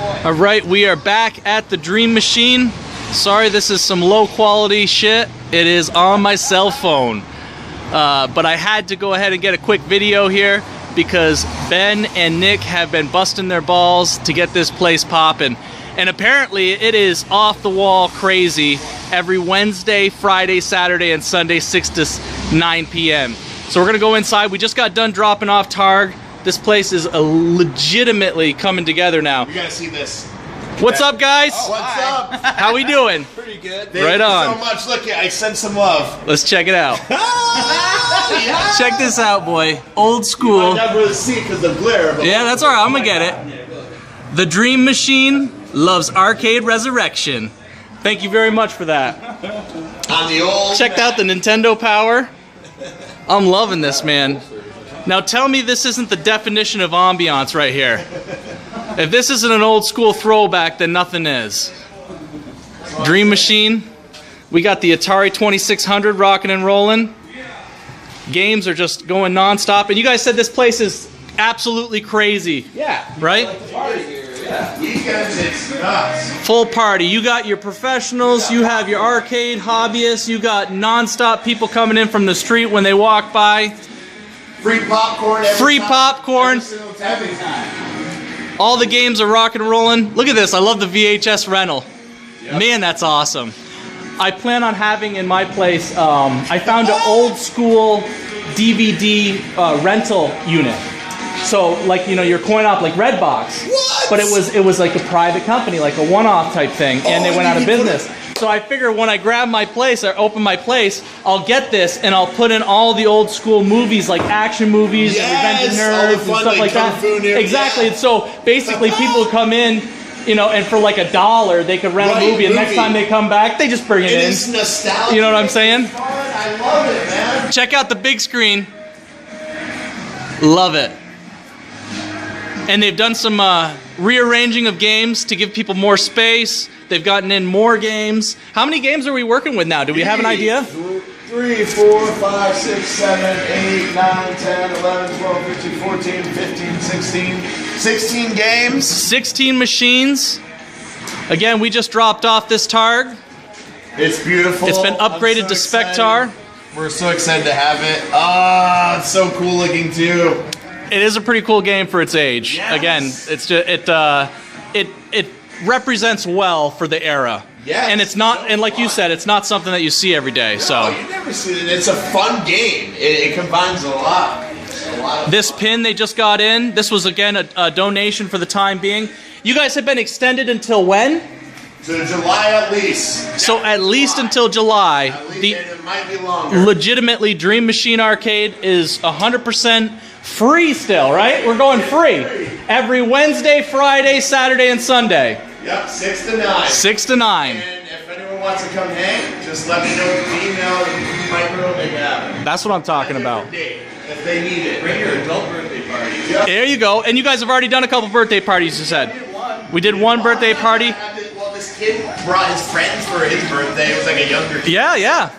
All right, we are back at the Dream Machine. Sorry, this is some low quality shit. It is on my cell phone. But I had to go ahead and get a quick video here because Ben and Nick have been busting their balls to get this place popping. And apparently it is off the wall crazy every Wednesday, Friday, Saturday, and Sunday, 6 to 9 p.m. So we're gonna go inside. We just got done dropping off Targ. This place is legitimately coming together now. You gotta see this. What's up, guys? Oh, what's up? How we doing? Pretty good. Right on. Thank you so much. Look, I sent some love. Let's check it out. Yeah. Check this out, boy. Old school. You might not really see because of glare. But Yeah, that's all right. I'm gonna get it. The Dream Machine loves arcade resurrection. Thank you very much for that. on the old. Checked out the Nintendo Power. I'm loving this, man. Now tell me this isn't the definition of ambiance right here. If this isn't an old school throwback, then nothing is. Dream Machine. We got the Atari 2600 rocking and rolling. Games are just going non-stop. And you guys said this place is absolutely crazy. Yeah. Right? Weekends, it's nuts. Full party. You got your professionals, you have your arcade hobbyists, you got non-stop people coming in from the street when they walk by. Free popcorn. Free popcorn. Every time. All the games are rock and rolling. Look at this. I love the VHS rental. Yep. Man, that's awesome. I plan on having in my place, I found an old school DVD rental unit. So, like, you know, your coin op, like Redbox. What? But it was like a private company, like a one-off type thing, and they went out of business. So I figure when I grab my place or open my place, I'll get this and I'll put in all the old school movies, like action movies, Yes, and Revenge of all the Nerds and fun, stuff like Kung that. Fu Nerd, Exactly. yeah. And so basically people come in, you know, and for like $1 they could rent a movie, and next time they come back, they just bring it in. It is nostalgic. You know what I'm saying? It's fun. I love it, man. Check out the big screen. Love it. And they've done some rearranging of games to give people more space. They've gotten in more games. How many games are we working with now? Do we have an idea? 3, 4, 5, 6, 7, 8, 9, 10, 11, 12, 13, 14, 15, 16. 16 games. 16 machines. Again, we just dropped off this Targ. It's beautiful. It's been upgraded I'm to so Spectar. excited. We're so excited to have it. Ah, it's so cool looking too. It is a pretty cool game for its age. Yes. Again, it's just it represents well for the era. Yes. And it's not, and like you said, it's not something that you see every day. No, So you never see it. It's a fun game. It combines a lot. Of this pin they just got in. This was again a donation for the time being. You guys have been extended until when? To July at least. So at least until July. At least, The and it might be longer. legitimately Dream Machine Arcade is 100% free still, right? We're going free. Every Wednesday, Friday, Saturday, and Sunday. Yep, 6 to 9. 6 to 9. And if anyone wants to come hang, just let me know the email and micro make it happen. That's what I'm talking about. If they need it. Bring your adult birthday party. Yep. There you go. And you guys have already done a couple birthday parties, you said. We did one birthday party. Well, this kid brought his friends for his birthday. It was like a younger kid. Yeah, yeah.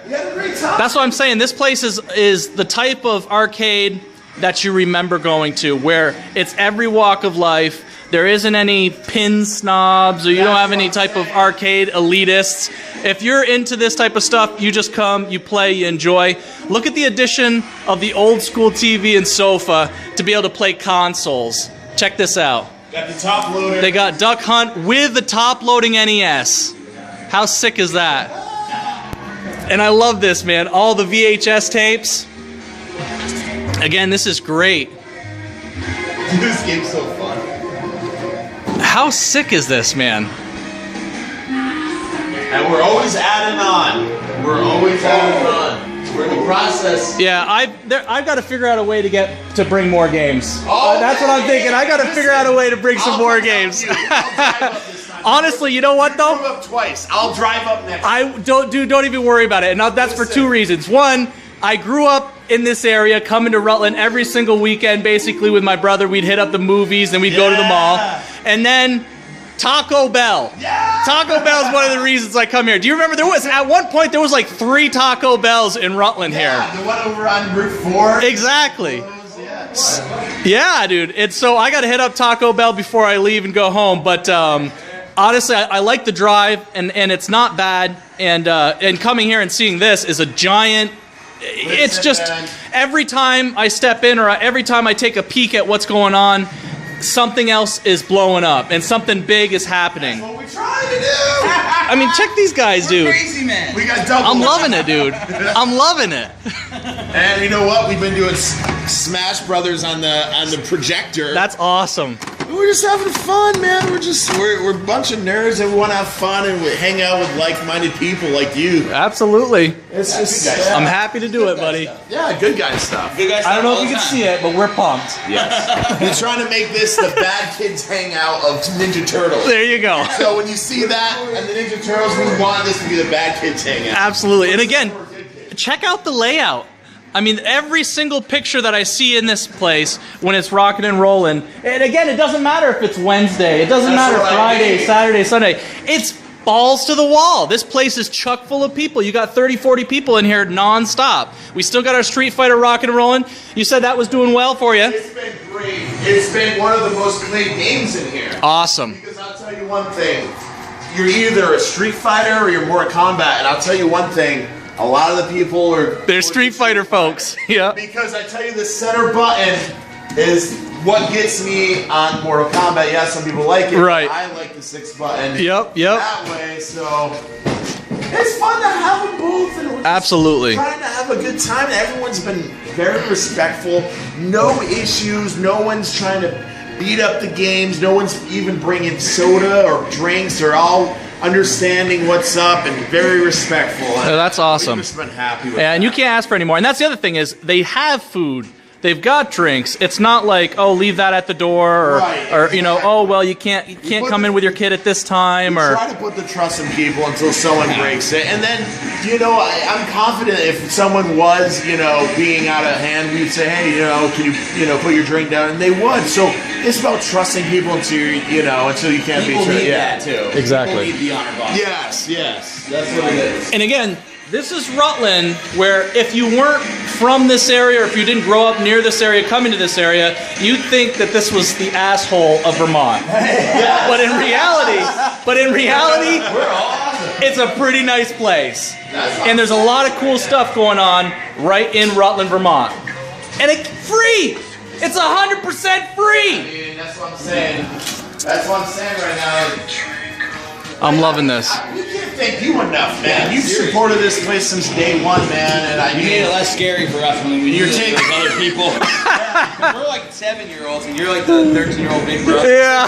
We had a great time. That's what I'm saying. This place is the type of arcade that you remember going to, where it's every walk of life. There isn't any pin snobs, or you don't have any type of arcade elitists. If you're into this type of stuff, you just come, you play, you enjoy. Look at the addition of the old school TV and sofa to be able to play consoles. Check this out. Got the top loader. They got Duck Hunt with the top-loading NES. How sick is that? And I love this, man. All the VHS tapes. Again, this is great. This game's so fun. How sick is this, man? And we're always adding on. We're always adding on. We're in the process. Yeah, I've got to figure out a way to bring more games. Oh, That's what I'm thinking. I got to figure out a way to bring some more games. I'll drive up this time. Honestly, you know what I though? drove up twice. I'll drive up next. Don't even worry about it. And that's for two reasons. One, I grew up in this area, coming to Rutland every single weekend, basically with my brother. We'd hit up the movies, and we'd go to the mall. And then Taco Bell. Yeah. Taco Bell is one of the reasons I come here. Do you remember at one point there was like 3 Taco Bells in Rutland Yeah, here? the one over on Route 4. Exactly. Yeah. Yeah, dude. It's so I got to hit up Taco Bell before I leave and go home. But honestly, I like the drive, and it's not bad. And coming here and seeing this is a giant. It's just every time I step in or every time I take a peek at what's going on, something else is blowing up and something big is happening. That's what we trying to do. I mean, check these guys, dude. Crazy man. We got double. I'm loving it, dude. I'm loving it. And you know what? We've been doing Smash Brothers on the projector. That's awesome. We're just having fun, man. We're a bunch of nerds and we want to have fun and we hang out with like-minded people like you. Absolutely. It's just I'm happy to do it, buddy. Yeah, good guy stuff. Good guys I don't know if all you the can time. see it, but we're pumped. Yes. We're trying to make this the bad kids hangout of Ninja Turtles. There you go. So when you see that and the Ninja Turtles, we want this to be the bad kids hangout. Absolutely. And again, check out the layout. I mean, every single picture that I see in this place when it's rocking and rolling, and again, it doesn't matter if it's Wednesday, it doesn't matter Friday, Saturday, Sunday, it's balls to the wall. This place is chock full of people. You got 30, 40 people in here non-stop. We still got our Street Fighter rocking and rolling. You said that was doing well for you. It's been great. It's been one of the most played games in here. Awesome. Because I'll tell you one thing. You're either a Street Fighter or you're Mortal Kombat. And I'll tell you one thing. A lot of the people are... They're Street Fighter folks. Yeah. Because I tell you, the center button is what gets me on Mortal Kombat. Yeah, some people like it. Right. But I like the 6 button. Yep. That way, so... It's fun to have them both. And we're Absolutely. trying to have a good time. Everyone's been very respectful. No issues. No one's trying to beat up the games. No one's even bringing soda or drinks. They're all understanding what's up and very respectful. Oh, that's awesome. We've just been happy with Yeah, and that. you can't ask for any more. And that's the other thing is they have food. They've got drinks. It's not like, oh, leave that at the door, or, Right, or you know, exactly. oh, well, you can't come in with your kid at this time, We or try to put the trust in people until someone breaks it. And then, you know, I'm confident if someone was, you know, being out of hand, we'd say, hey, you know, can you know, put your drink down? And they would. So it's about trusting people until until you can't People be need yeah. that too. Exactly. People need the honor box. Yes. That's what it is. And again, this is Rutland, where if you weren't from this area, or if you didn't grow up near this area, coming to this area, you'd think that this was the asshole of Vermont. But in reality, We're awesome. it's a pretty nice place. That's And there's a lot of cool stuff going on right in Rutland, Vermont. And it's free! It's 100% free! That's what I'm saying. That's what I'm saying right now. I'm loving this. We can't thank you enough, man. You've supported this place since day one, man. And You made it less scary for us when we You're do it taking- with other people. We're like 7-year-olds and you're like the 13-year-old big brother. Yeah.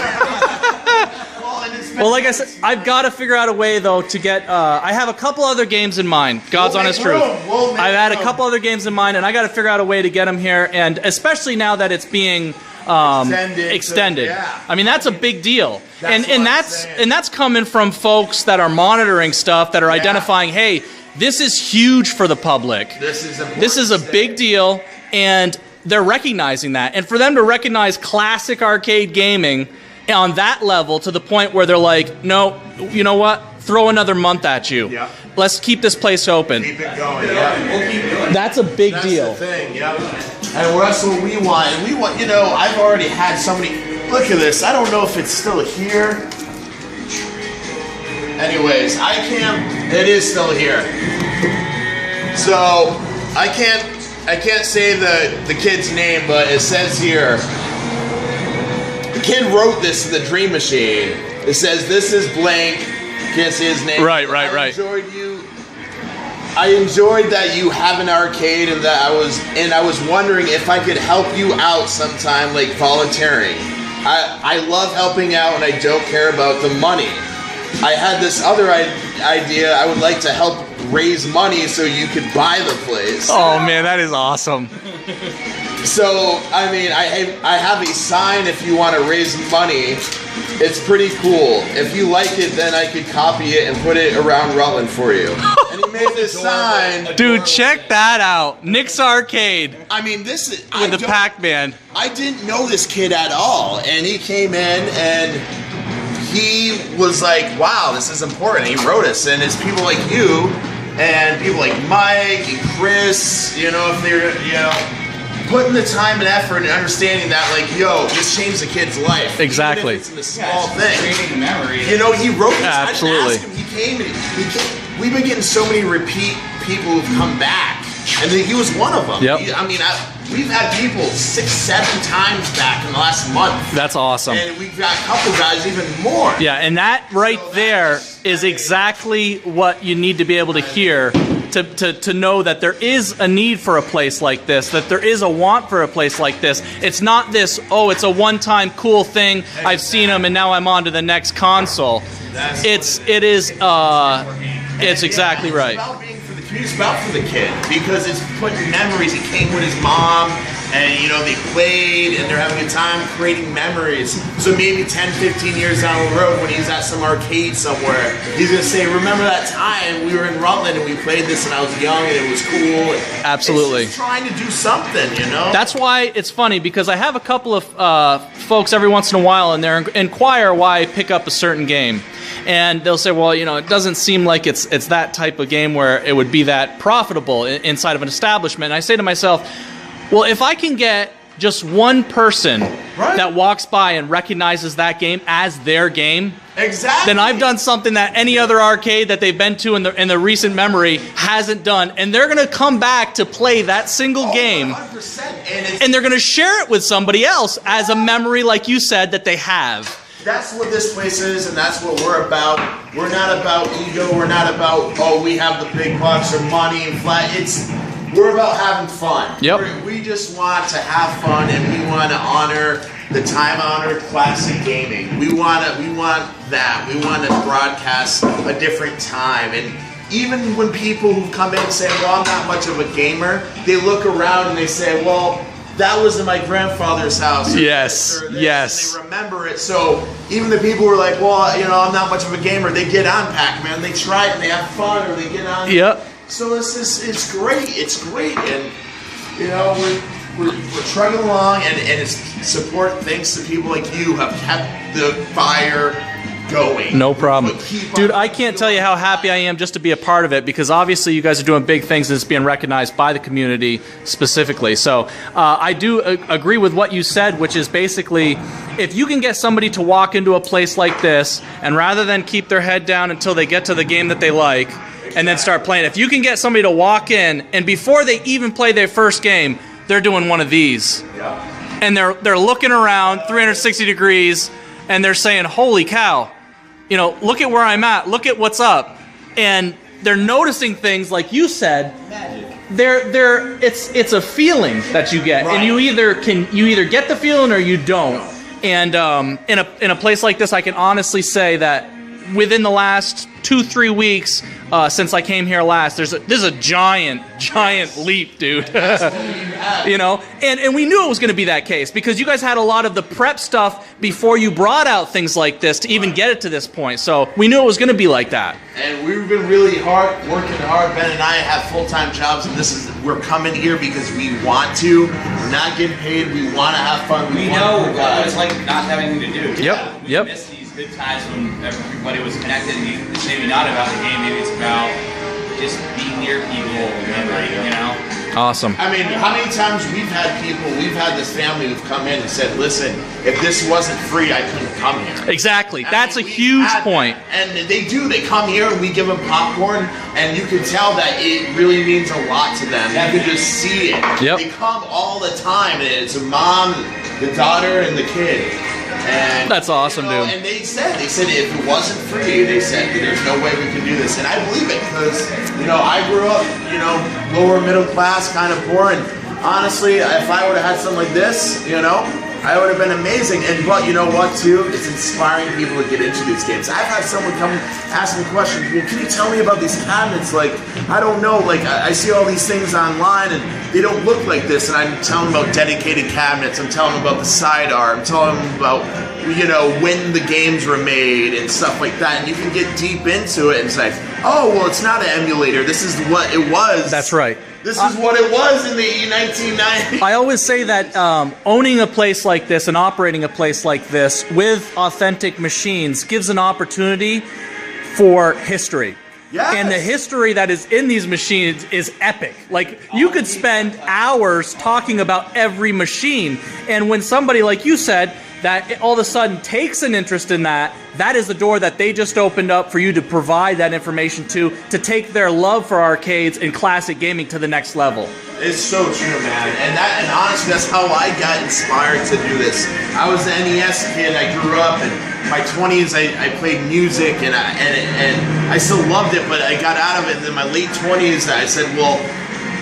Well, like I said, I've got to figure out a way, though, to get... I have a couple other games in mind. God's honest truth. I've had a couple other games in mind, and I got to figure out a way to get them here, and especially now that it's being... extended. Yeah. I mean, that's a big deal. That's and what that's I'm saying. and that's coming from folks that are monitoring stuff, that are identifying, hey, this is huge for the public. This is important. This is a big deal, and they're recognizing that. And for them to recognize classic arcade gaming on that level to the point where they're like, no, you know what? Throw another month at you. Yeah. Let's keep this place open. Keep it going. Yeah. We'll keep doing it. That's a big That's deal. the thing. Yep. And that's what we want. And we want. You know, I've already had so many. Look at this. I don't know if it's still here. Anyways, I can't. It is still here. So I can't say the kid's name, but it says here. The kid wrote this in the Dream Machine. It says, "This is blank." Can't say his name. Right. I enjoyed that you have an arcade, and that I was wondering if I could help you out sometime, like volunteering. I love helping out, and I don't care about the money. I had this other idea. I would like to help raise money so you could buy the place. Oh man, that is awesome. So, I mean, I have a sign if you want to raise money. It's pretty cool. If you like it, then I could copy it and put it around Rutland for you. And he made this sign. Dude, check that out. Nick's Arcade I mean, this is... with the Pac-Man. I didn't know this kid at all. And he came in and he was like, wow, this is important. He wrote us. And it's people like you and people like Mike and Chris, you know, if they're, you know, putting the time and effort and understanding that, like, yo, this changed the kid's life. Exactly. Even if it's in a small thing. Creating memories. You know, he wrote this. Absolutely. I didn't ask him. He came and we've been getting so many repeat people who've come back. And then he was one of them. Yep. We've had people 6, 7 times back in the last month. That's awesome. And we've got a couple guys even more. Yeah, and that right there is exactly what you need to be able to hear to know that there is a need for a place like this, that there is a want for a place like this. It's not this, oh, it's a one-time cool thing, I've seen them and now I'm on to the next console. It's exactly right. It's about for the kid because it's putting memories. He came with his mom and, you know, they played and they're having a good time creating memories. So maybe 10, 15 years down the road when he's at some arcade somewhere, he's going to say, remember that time we were in Rutland and we played this and I was young and it was cool. Absolutely. It's just trying to do something, you know? That's why it's funny because I have a couple of folks every once in a while and they inquire why I pick up a certain game. And they'll say, well, you know, it doesn't seem like it's that type of game where it would be that profitable inside of an establishment. And I say to myself, well, if I can get just one person that walks by and recognizes that game as their game, then I've done something that any other arcade that they've been to in the recent memory hasn't done. And they're going to come back to play that single game. 100%. And they're going to share it with somebody else as a memory, like you said, that they have. That's what this place is, and that's what we're about. We're not about ego. We're not about, oh, we have the big bucks or money and flat. We're about having fun. Yep. We just want to have fun, and we want to honor the time-honored classic gaming. We want that. We want to broadcast a different time. And even when people who come in and say, well, I'm not much of a gamer, they look around and they say, well, that was in my grandfather's house. Yes, yes. And they remember it. So even the people who are like, well, you know, I'm not much of a gamer, they get on Pac-Man, they try it and they have fun, or they get on. Yep. So it's great. It's great, and you know we're trucking along, and it's support thanks to people like you have kept the fire going. No problem. Dude, I can't tell you how happy I am just to be a part of it because obviously you guys are doing big things and it's being recognized by the community specifically. So I do agree with what you said, which is basically if you can get somebody to walk into a place like this and rather than keep their head down until they get to the game that they like and then start playing, if you can get somebody to walk in and before they even play their first game, they're doing one of these. Yeah. And they're looking around 360 degrees and they're saying, holy cow, you know, look at where I'm at, look at what's up. And they're noticing things like you said. It's a feeling that you get. Right. And you either get the feeling or you don't. And in a place like this, I can honestly say that within the last 2-3 weeks since I came here last, there's a giant leap, dude. You know, and we knew it was going to be that case because you guys had a lot of the prep stuff before you brought out things like this to even get it to this point. So we knew it was going to be like that. And we've been really working hard. Ben and I have full-time jobs, and we're coming here because we want to. We're not getting paid. We want to have fun. We know what it's like not having anything to do. Yep. We miss these good times when everybody was connected. And it's maybe not about the game. Maybe it's about just being near people, remembering, you know. Awesome. I mean, how many times we've had this family who've come in and said, listen, if this wasn't free, I couldn't come here. Exactly. That's a huge point. And they come here and we give them popcorn, and you can tell that it really means a lot to them. You can just see it. Yep. They come all the time, and it's a mom, the daughter, and the kid. And, that's awesome, dude. And they said if it wasn't free, they said there's no way we could do this. And I believe it because, you know, I grew up, you know, lower middle class, kind of poor. And honestly, if I would have had something like this, you know, I would have been amazing. But you know what, too? It's inspiring people to get into these games. I've had someone come ask me questions. Well, can you tell me about these cabinets? Like, I don't know. Like, I see all these things online, and they don't look like this. And I'm telling them about dedicated cabinets. I'm telling them about the side art. I'm telling them about, you know, when the games were made and stuff like that. And you can get deep into it and say, oh, well, it's not an emulator. This is what it was. That's right. This is what it was in the 1990s. I always say that owning a place like this and operating a place like this with authentic machines gives an opportunity for history. Yes. And the history that is in these machines is epic. Like, you could spend hours talking about every machine. And when somebody, like you said, that all of a sudden takes an interest in that, that is the door that they just opened up for you to provide that information to take their love for arcades and classic gaming to the next level. It's so true, man. And honestly, that's how I got inspired to do this. I was an NES kid. I grew up, and in my 20s, I played music, and I still loved it, but I got out of it. And in my late 20s, I said, well,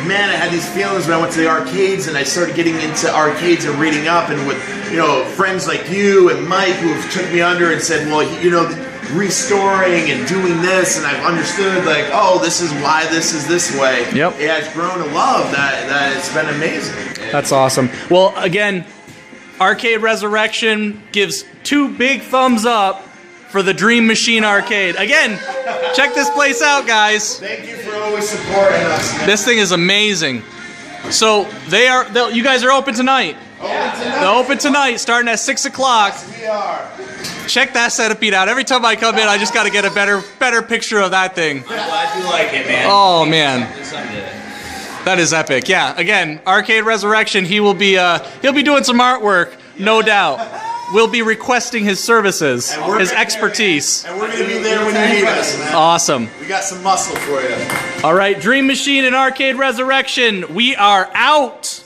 man, I had these feelings when I went to the arcades, and I started getting into arcades and reading up, and with, you know, friends like you and Mike who took me under and said, well, you know, restoring and doing this, and I've understood, like, oh, this is why this is this way. Yep. It has grown to love that. It's been amazing. That's awesome. Well, again, Arcade Resurrection gives 2 big thumbs up for the Dream Machine Arcade. Again, check this place out, guys. Thank you for always supporting us, man. This thing is amazing. So you guys are open tonight. They're open tonight, starting at 6 o'clock. We are. Check that centipede out. Every time I come in, I just got to get a better picture of that thing. I'm glad you like it, man. Oh man, that is epic. Yeah. Again, Arcade Resurrection. He'll be doing some artwork, no doubt. We'll be requesting his services, his expertise. And we're going to be there when you need us, man. Awesome. We got some muscle for you. All right, Dream Machine and Arcade Resurrection. We are out.